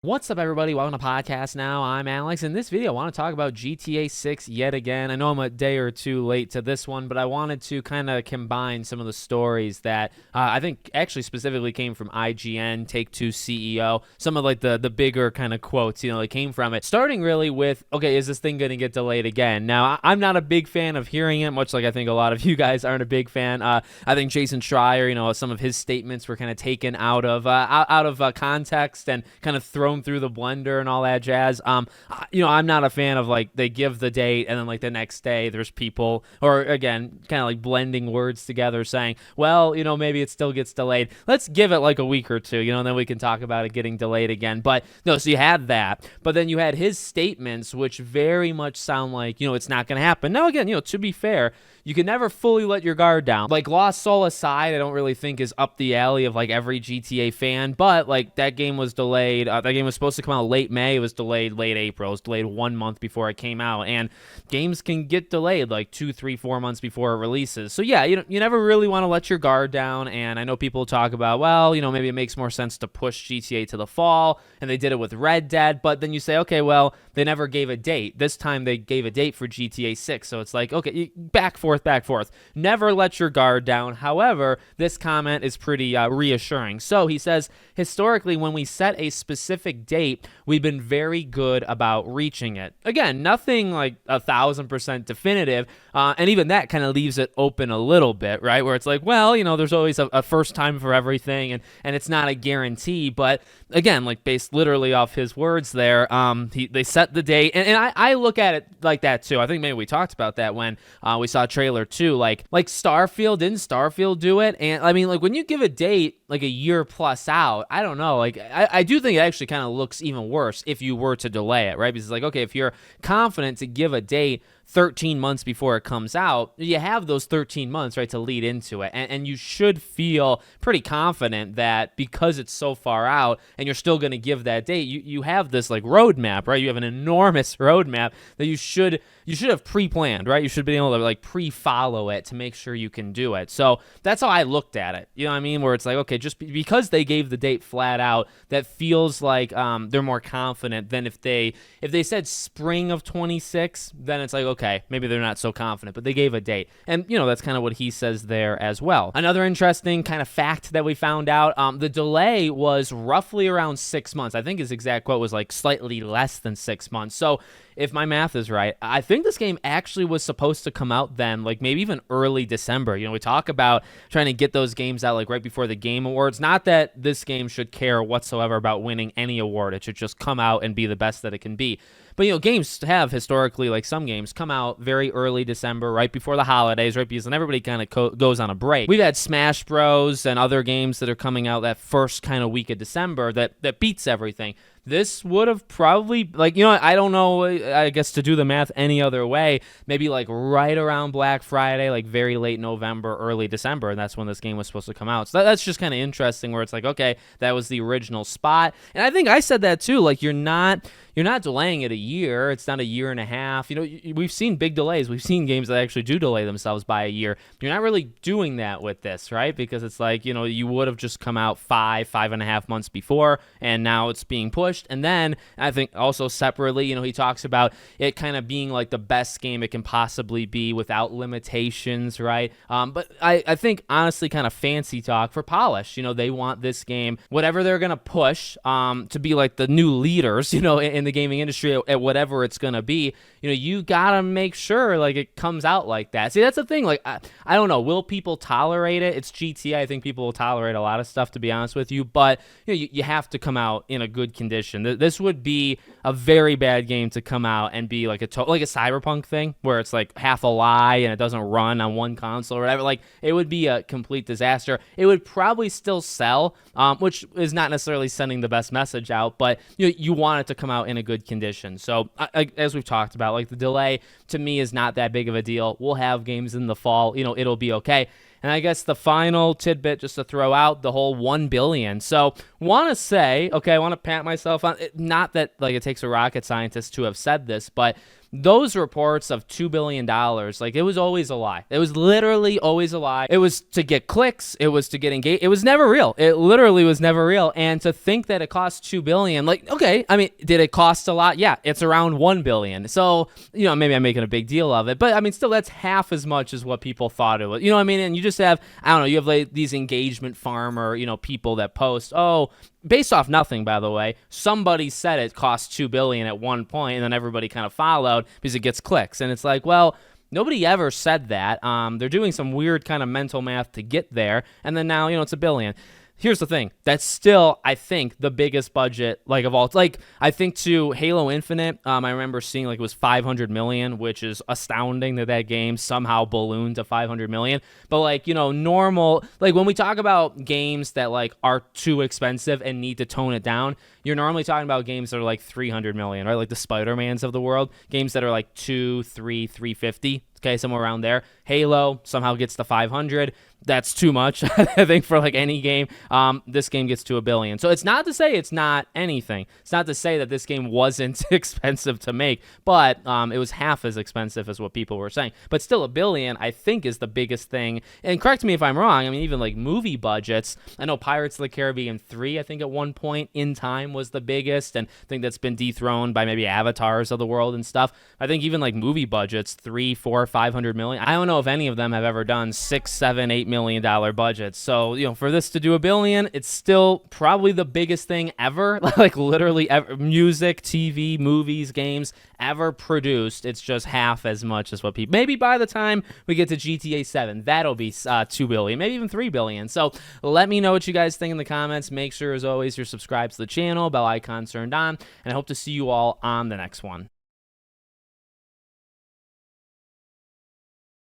What's up, everybody? Welcome to Podcast Now. I'm Alex. In this video, I want to talk about GTA 6 yet again. I know I'm a day or two late to this one, but I wanted to kind of combine some of the stories that I think actually specifically came from IGN, Take-Two CEO, some of like the bigger kind of quotes, that came from it. Starting really with, okay, is this thing going to get delayed again? Now, I'm not a big fan of hearing it, much like I think a lot of you guys aren't a big fan. I think Jason Schreier, some of his statements were kind of taken out of context and kind of thrown through the blender and all that jazz. I'm not a fan of like they give the date and then like the next day there's people, or again, kind of like blending words together saying, well, maybe it still gets delayed. Let's give it like a week or two, and then we can talk about it getting delayed again. But no, so you had that, but then you had his statements, which very much sound like, it's not going to happen. Now, again, to be fair, you can never fully let your guard down. Like Lost Soul aside, I don't really think is up the alley of like every GTA fan, but like that game was delayed. That game was supposed to come out late May. It was delayed late April. It was delayed 1 month before it came out, and games can get delayed like 2, 3, 4 months before it releases. So yeah, you never really want to let your guard down. And I know people talk about, well, maybe it makes more sense to push GTA to the fall, and they did it with Red Dead. But then you say, okay, well, they never gave a date. This time they gave a date for GTA 6. So it's like, okay, back forth. Never let your guard down. However, this comment is pretty reassuring. So he says, historically, when we set a specific date, we've been very good about reaching it. Again, nothing like 1,000% definitive. And even that kind of leaves it open a little bit, right? Where it's like, well, there's always a first time for everything, and it's not a guarantee. But again, like based literally off his words there, they set the date. And I look at it like that too. I think maybe we talked about that when we saw trailer 2, like Starfield. Didn't Starfield do it? And I mean, like when you give a date like a year plus out, I don't know, like I do think it actually kind of looks even worse if you were to delay it, right? Because it's like, okay, if you're confident to give a date 13 months before it comes out, you have those 13 months, right, to lead into it. And you should feel pretty confident that because it's so far out and you're still going to give that date, you have this like roadmap, right? You have an enormous roadmap that you should have pre-planned, right? You should be able to like pre-follow it to make sure you can do it. So that's how I looked at it. You know what I mean? Where it's like, okay, just because they gave the date flat out, that feels like they're more confident than if they said spring of 26, then it's like, okay, maybe they're not so confident, but they gave a date. And, that's kind of what he says there as well. Another interesting kind of fact that we found out, the delay was roughly around 6 months. I think his exact quote was like slightly less than 6 months. So if my math is right, I think this game actually was supposed to come out then, like maybe even early December. We talk about trying to get those games out like right before the Game Awards. Not that this game should care whatsoever about winning any award. It should just come out and be the best that it can be. But, games have historically, like some games, come out very early December, right before the holidays, right? Because then everybody kind of goes on a break. We've had Smash Bros. And other games that are coming out that first kind of week of December that beats everything. This would have probably, like, I don't know, I guess to do the math any other way, maybe like right around Black Friday, like very late November, early December, and that's when this game was supposed to come out. So that's just kind of interesting where it's like, okay, that was the original spot. And I think I said that too, like you're not delaying it a year. It's not a year and a half. We've seen big delays. We've seen games that actually do delay themselves by a year. You're not really doing that with this, right? Because it's like, you would have just come out 5.5 months before, and now it's being pushed. And then I think also separately, he talks about it kind of being like the best game it can possibly be without limitations, right? But I think honestly kind of fancy talk for polish. They want this game, whatever they're going to push, to be like the new leaders, in the gaming industry at whatever it's going to be. You got to make sure like it comes out like that. See, that's the thing. Like, I don't know. Will people tolerate it? It's GTA. I think people will tolerate a lot of stuff, to be honest with you. But you have to come out in a good condition. This would be a very bad game to come out and be like a Cyberpunk thing where it's like half a lie and it doesn't run on one console or whatever. Like, it would be a complete disaster. It would probably still sell, which is not necessarily sending the best message out, but you want it to come out in a good condition. So as we've talked about, like the delay to me is not that big of a deal. We'll have games in the fall, it'll be okay. And I guess the final tidbit just to throw out, the whole 1 billion. So want to say, okay, I want to pat myself on it. Not that like it takes a rocket scientist to have said this, but those reports of $2 billion, like, it was always a lie. It was literally always a lie. It was to get clicks. It was to get engaged. It was never real. It literally was never real. And to think that it cost $2 billion, like, okay, I mean, did it cost a lot? Yeah, it's around $1 billion. So, you know, maybe I'm making a big deal of it, but I mean, still, that's half as much as what people thought it was. You know what I mean? And you just have, I don't know, you have like these engagement farmer, you know, people that post, oh, based off nothing, by the way, somebody said it cost $2 billion at one point, and then everybody kind of followed because it gets clicks. And it's like, well, nobody ever said that. They're doing some weird kind of mental math to get there, and then now, you know, it's $1 billion. Here's the thing. That's still, I think, the biggest budget, like, of all. Like, I think to Halo Infinite, I remember seeing, like, it was $500 million, which is astounding that that game somehow ballooned to $500 million. But, like, you know, normal, like, when we talk about games that, like, are too expensive and need to tone it down, you're normally talking about games that are, like, $300 million, right? Like the Spider-Mans of the world. Games that are, like, 2, 3, 350. Okay, somewhere around there. Halo somehow gets to 500. That's too much, I think, for like any game. This game gets to $1 billion. So it's not to say it's not anything. It's not to say that this game wasn't expensive to make, but it was half as expensive as what people were saying. But still, $1 billion, I think, is the biggest thing. And correct me if I'm wrong. I mean, even like movie budgets. I know Pirates of the Caribbean 3, I think at one point in time was the biggest, and I think that's been dethroned by maybe Avatars of the world and stuff. I think even like movie budgets, 3, 4, 500 million. I don't know if any of them have ever done $6, $7, $8 million budgets. So, you know, for this to do $1 billion, it's still probably the biggest thing ever. Like literally ever, music, TV, movies, games ever produced. It's just half as much as what people. Maybe by the time we get to GTA 7, that'll be $2 billion, maybe even $3 billion. So let me know what you guys think in the comments. Make sure, as always, you're subscribed to the channel, bell icon turned on, and I hope to see you all on the next one.